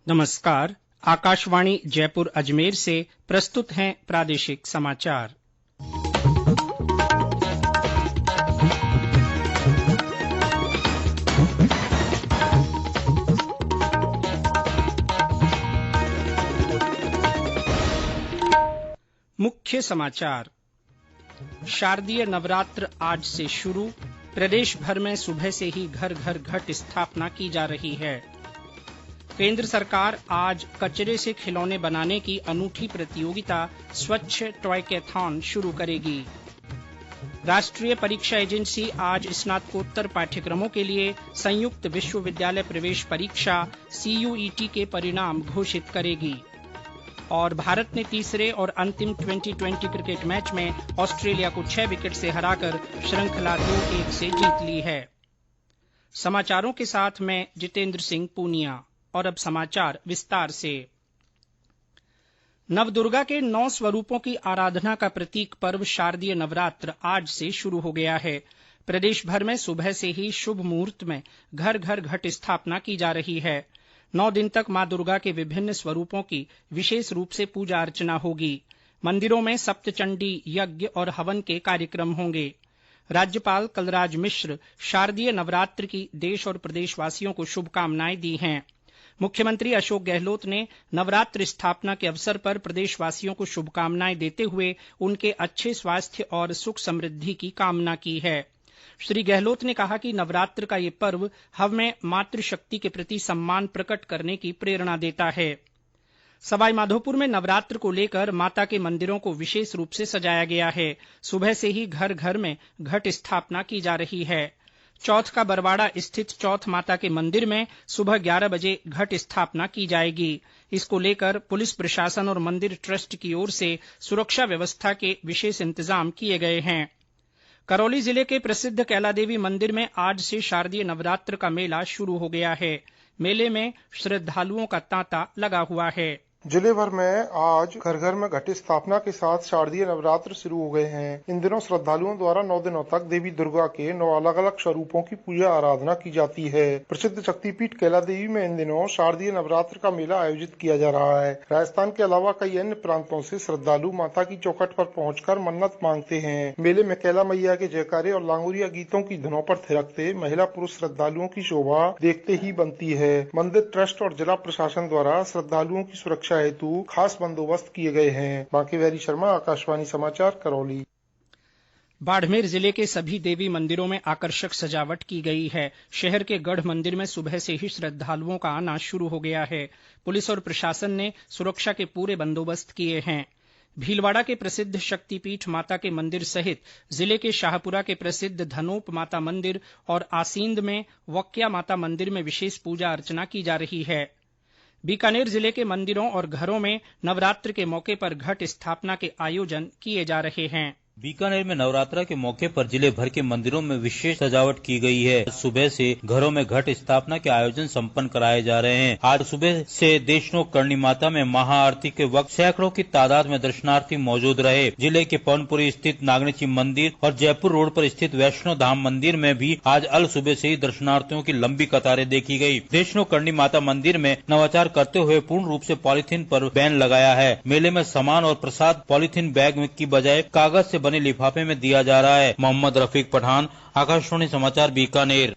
नमस्कार। आकाशवाणी जयपुर अजमेर से प्रस्तुत हैं प्रादेशिक समाचार। मुख्य समाचार। शारदीय नवरात्र आज से शुरू। प्रदेश भर में सुबह से ही घर घर घट स्थापना की जा रही है। केंद्र सरकार आज कचरे से खिलौने बनाने की अनूठी प्रतियोगिता स्वच्छ टॉयकैथॉन शुरू करेगी। राष्ट्रीय परीक्षा एजेंसी आज स्नातकोत्तर पाठ्यक्रमों के लिए संयुक्त विश्वविद्यालय प्रवेश परीक्षा CUET के परिणाम घोषित करेगी। और भारत ने तीसरे और अंतिम T20 क्रिकेट मैच में ऑस्ट्रेलिया को 6 विकेट से हराकर श्रृंखला 2-1 से जीत ली है। समाचारों के साथ मैं जितेंद्र सिंह पूनिया। और अब समाचार विस्तार से। नवदुर्गा के 9 स्वरूपों की आराधना का प्रतीक पर्व शारदीय नवरात्र आज से शुरू हो गया है। प्रदेश भर में सुबह से ही शुभ मुहूर्त में घर घर घट स्थापना की जा रही है। 9 दिन तक मां दुर्गा के विभिन्न स्वरूपों की विशेष रूप से पूजा अर्चना होगी। मंदिरों में सप्तचंडी यज्ञ और हवन के कार्यक्रम होंगे। राज्यपाल कलराज मिश्र शारदीय नवरात्र की देश और प्रदेशवासियों को शुभकामनाएं दी हैं। मुख्यमंत्री अशोक गहलोत ने नवरात्र स्थापना के अवसर पर प्रदेशवासियों को शुभकामनाएं देते हुए उनके अच्छे स्वास्थ्य और सुख समृद्धि की कामना की है। श्री गहलोत ने कहा कि नवरात्र का ये पर्व हमें मातृशक्ति के प्रति सम्मान प्रकट करने की प्रेरणा देता है। सवाईमाधोपुर में नवरात्र को लेकर माता के मंदिरों को विशेष रूप से सजाया गया है। सुबह से ही घर घर में घट स्थापना की जा रही है। चौथ का बरवाड़ा स्थित चौथ माता के मंदिर में सुबह 11 बजे घट स्थापना की जाएगी। इसको लेकर पुलिस प्रशासन और मंदिर ट्रस्ट की ओर से सुरक्षा व्यवस्था के विशेष इंतजाम किए गए हैं। करौली जिले के प्रसिद्ध कैलादेवी मंदिर में आज से शारदीय नवरात्र का मेला शुरू हो गया है। मेले में श्रद्धालुओं का तांता लगा हुआ है। जिले भर में आज घर घर में घट स्थापना के साथ शारदीय नवरात्र शुरू हो गए हैं। इन दिनों श्रद्धालुओं द्वारा 9 दिनों तक देवी दुर्गा के 9 अलग अलग स्वरूपों की पूजा आराधना की जाती है। प्रसिद्ध शक्तिपीठ कैला देवी में इन दिनों शारदीय नवरात्र का मेला आयोजित किया जा रहा है। राजस्थान के अलावा कई अन्य प्रांतों से श्रद्धालु माता की चौखट पर पहुंचकर मन्नत मांगते हैं। मेले में कैला मैया के जयकारे और लांगुरिया गीतों की धुनों पर थिरकते महिला पुरुष श्रद्धालुओं की शोभा देखते ही बनती है। मंदिर ट्रस्ट और जिला प्रशासन द्वारा श्रद्धालुओं की सुरक्षा हेतु खास बंदोबस्त किए गए हैं। बांकीबिहारी शर्मा, आकाशवाणी समाचार, करौली। बाड़मेर जिले के सभी देवी मंदिरों में आकर्षक सजावट की गई है। शहर के गढ़ मंदिर में सुबह से ही श्रद्धालुओं का आना शुरू हो गया है। पुलिस और प्रशासन ने सुरक्षा के पूरे बंदोबस्त किए हैं। भीलवाड़ा के प्रसिद्ध शक्तिपीठ माता के मंदिर सहित जिले के शाहपुरा के प्रसिद्ध धनोप माता मंदिर और आसींद में वक्या माता मंदिर में विशेष पूजा अर्चना की जा रही है। बीकानेर जिले के मंदिरों और घरों में नवरात्र के मौके पर घट स्थापना के आयोजन किए जा रहे हैं। बीकानेर में नवरात्रा के मौके पर जिले भर के मंदिरों में विशेष सजावट की गई है। सुबह से घरों में घट स्थापना के आयोजन संपन्न कराए जा रहे हैं। आज सुबह से देशनोक करणी माता में महाआरती के वक्त सैकड़ों की तादाद में दर्शनार्थी मौजूद रहे। जिले के पवनपुरी स्थित नागनीची मंदिर और जयपुर रोड पर स्थित वैष्णो धाम मंदिर में भी आज अल सुबह से ही दर्शनार्थियों की लंबी कतारें देखी गयी। देशनोक करणी माता मंदिर में नवाचार करते हुए पूर्ण रूप से पॉलीथीन पर बैन लगाया है। मेले में सामान और प्रसाद पॉलीथीन बैग की बजाय कागज से बने लिफाफे में दिया जा रहा है। मोहम्मद रफीक पठान, आकाशवाणी समाचार, बीकानेर।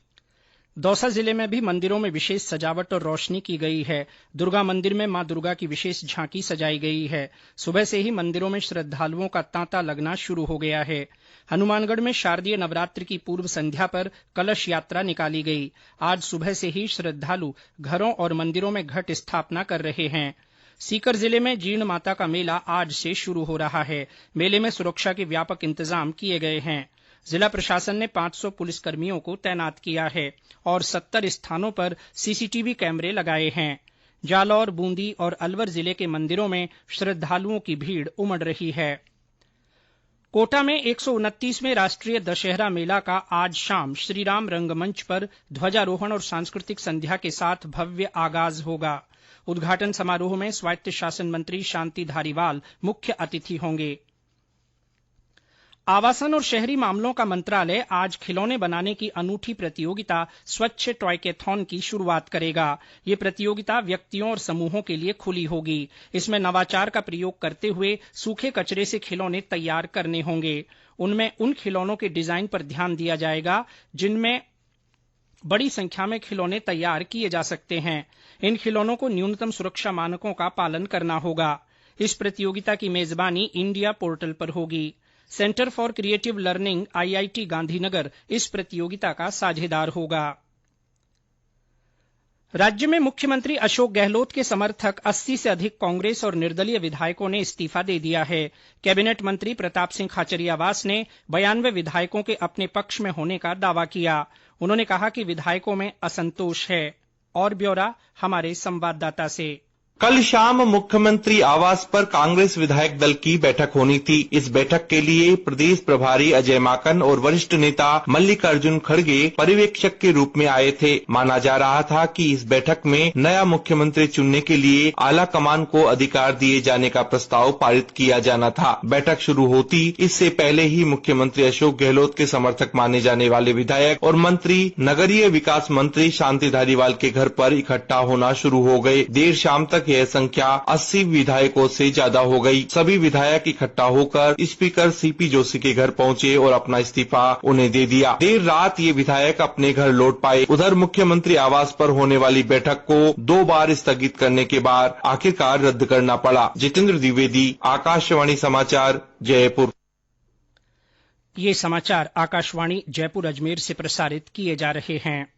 दौसा जिले में भी मंदिरों में विशेष सजावट और रोशनी की गई है। दुर्गा मंदिर में मां दुर्गा की विशेष झांकी सजाई गई है। सुबह से ही मंदिरों में श्रद्धालुओं का तांता लगना शुरू हो गया है। हनुमानगढ़ में शारदीय नवरात्र की पूर्व संध्या पर कलश यात्रा निकाली गई। आज सुबह से ही श्रद्धालु घरों और मंदिरों में घट स्थापना कर रहे हैं। सीकर जिले में जीर्ण माता का मेला आज से शुरू हो रहा है। मेले में सुरक्षा के व्यापक इंतजाम किए गए हैं। जिला प्रशासन ने 500 पुलिसकर्मियों को तैनात किया है और 70 स्थानों पर CCTV कैमरे लगाए हैं। जालौर, बूंदी और अलवर जिले के मंदिरों में श्रद्धालुओं की भीड़ उमड़ रही है। कोटा में 129वें राष्ट्रीय दशहरा मेला का आज शाम श्रीराम रंगमंच पर ध्वजारोहण और सांस्कृतिक संध्या के साथ भव्य आगाज होगा। उद्घाटन समारोह में स्वायत्त शासन मंत्री शांति धारीवाल मुख्य अतिथि होंगे। आवासन और शहरी मामलों का मंत्रालय आज खिलौने बनाने की अनूठी प्रतियोगिता स्वच्छ टॉयकेथॉन की शुरुआत करेगा। ये प्रतियोगिता व्यक्तियों और समूहों के लिए खुली होगी। इसमें नवाचार का प्रयोग करते हुए सूखे कचरे से खिलौने तैयार करने होंगे। उनमें उन खिलौनों के डिजाइन पर ध्यान दिया जाएगा जिनमें बड़ी संख्या में खिलौने तैयार किए जा सकते हैं। इन खिलौनों को न्यूनतम सुरक्षा मानकों का पालन करना होगा। इस प्रतियोगिता की मेजबानी इंडिया पोर्टल पर होगी। Centre for creative learning IIT Gandhinagar इस प्रतियोगिता का साझेदार होगा। राज्य में मुख्यमंत्री अशोक गहलोत के समर्थक 80 से अधिक कांग्रेस और निर्दलीय विधायकों ने इस्तीफा दे दिया है। कैबिनेट मंत्री प्रताप सिंह खाचरियावास ने 92 विधायकों के अपने पक्ष में होने का दावा किया। उन्होंने कहा कि विधायकों में असंतोष है। और ब्यौरा हमारे संवाददाता से। कल शाम मुख्यमंत्री आवास पर कांग्रेस विधायक दल की बैठक होनी थी। इस बैठक के लिए प्रदेश प्रभारी अजय माकन और वरिष्ठ नेता मल्लिकार्जुन खड़गे पर्यवेक्षक के रूप में आए थे। माना जा रहा था कि इस बैठक में नया मुख्यमंत्री चुनने के लिए आला कमान को अधिकार दिए जाने का प्रस्ताव पारित किया जाना था। बैठक शुरू होती इससे पहले ही मुख्यमंत्री अशोक गहलोत के समर्थक माने जाने वाले विधायक और मंत्री नगरीय विकास मंत्री शांति धारीवाल के घर पर इकट्ठा होना शुरू हो गए। देर शाम तक यह संख्या 80 विधायकों से ज्यादा हो गई। सभी विधायक इकट्ठा होकर स्पीकर सीपी जोशी के घर पहुंचे और अपना इस्तीफा उन्हें दे दिया। देर रात ये विधायक अपने घर लौट पाए। उधर मुख्यमंत्री आवास पर होने वाली बैठक को 2 बार स्थगित करने के बाद आखिरकार रद्द करना पड़ा। जितेंद्र द्विवेदी, आकाशवाणी समाचार, जयपुर। ये समाचार आकाशवाणी जयपुर अजमेर से प्रसारित किए जा रहे हैं।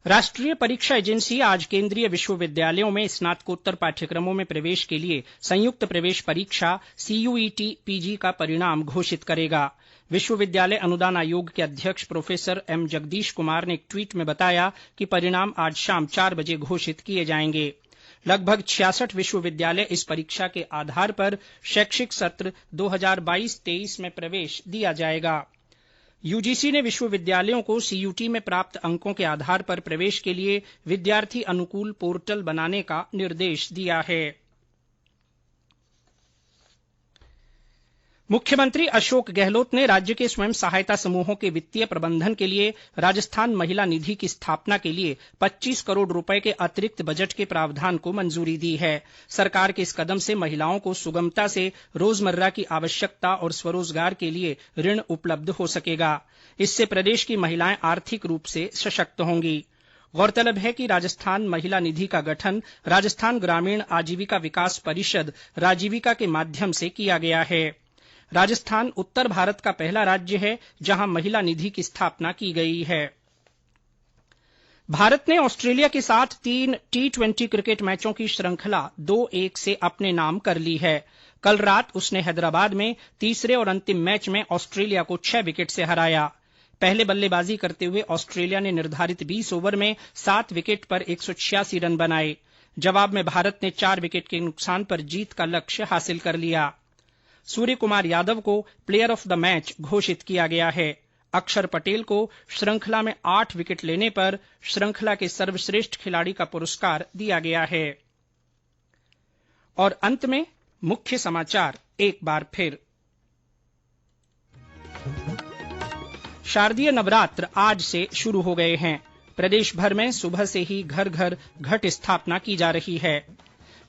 राष्ट्रीय परीक्षा एजेंसी आज केंद्रीय विश्वविद्यालयों में स्नातकोत्तर पाठ्यक्रमों में प्रवेश के लिए संयुक्त प्रवेश परीक्षा CUET PG का परिणाम घोषित करेगा। विश्वविद्यालय अनुदान आयोग के अध्यक्ष प्रोफेसर M जगदीश कुमार ने एक ट्वीट में बताया कि परिणाम आज शाम 4 बजे घोषित किए जाएंगे। लगभग 66 विश्वविद्यालय इस परीक्षा के आधार पर शैक्षिक सत्र 2022-23 में प्रवेश दिया जाएगा। यूजीसी ने विश्वविद्यालयों को CUT में प्राप्त अंकों के आधार पर प्रवेश के लिए विद्यार्थी अनुकूल पोर्टल बनाने का निर्देश दिया है। मुख्यमंत्री अशोक गहलोत ने राज्य के स्वयं सहायता समूहों के वित्तीय प्रबंधन के लिए राजस्थान महिला निधि की स्थापना के लिए 25 करोड़ रुपए के अतिरिक्त बजट के प्रावधान को मंजूरी दी है। सरकार के इस कदम से महिलाओं को सुगमता से रोजमर्रा की आवश्यकता और स्वरोजगार के लिए ऋण उपलब्ध हो सकेगा। इससे प्रदेश की महिलाएं आर्थिक रूप से सशक्त होंगी। गौरतलब है कि राजस्थान महिला निधि का गठन राजस्थान ग्रामीण आजीविका विकास परिषद राजीविका के माध्यम से किया गया है। राजस्थान उत्तर भारत का पहला राज्य है जहां महिला निधि की स्थापना की गई है। भारत ने ऑस्ट्रेलिया के साथ 3 T20 क्रिकेट मैचों की श्रृंखला 2-1 से अपने नाम कर ली है। कल रात उसने हैदराबाद में तीसरे और अंतिम मैच में ऑस्ट्रेलिया को 6 विकेट से हराया। पहले बल्लेबाजी करते हुए ऑस्ट्रेलिया ने निर्धारित 20 ओवर में 7 विकेट पर 186 रन बनाए। जवाब में भारत ने 4 विकेट के नुकसान पर जीत का लक्ष्य हासिल कर लिया। सूर्य कुमार यादव को प्लेयर ऑफ द मैच घोषित किया गया है। अक्षर पटेल को श्रृंखला में 8 विकेट लेने पर श्रृंखला के सर्वश्रेष्ठ खिलाड़ी का पुरस्कार दिया गया है। और अंत में मुख्य समाचार एक बार फिर। शारदीय नवरात्र आज से शुरू हो गए हैं। प्रदेश भर में सुबह से ही घर घर घट स्थापना की जा रही है।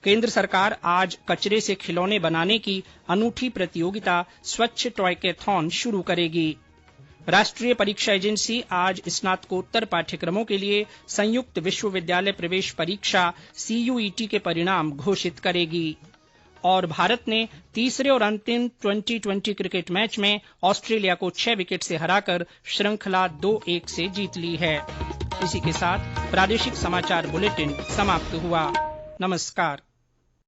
केंद्र सरकार आज कचरे से खिलौने बनाने की अनूठी प्रतियोगिता स्वच्छ टॉयकेथॉन शुरू करेगी। राष्ट्रीय परीक्षा एजेंसी आज स्नातकोत्तर पाठ्यक्रमों के लिए संयुक्त विश्वविद्यालय प्रवेश परीक्षा CUET के परिणाम घोषित करेगी। और भारत ने तीसरे और अंतिम 2020 क्रिकेट मैच में ऑस्ट्रेलिया को 6 विकेट से हराकर श्रृंखला 2-1 से जीत ली है। इसी के साथ प्रादेशिक समाचार बुलेटिन समाप्त हुआ। नमस्कार।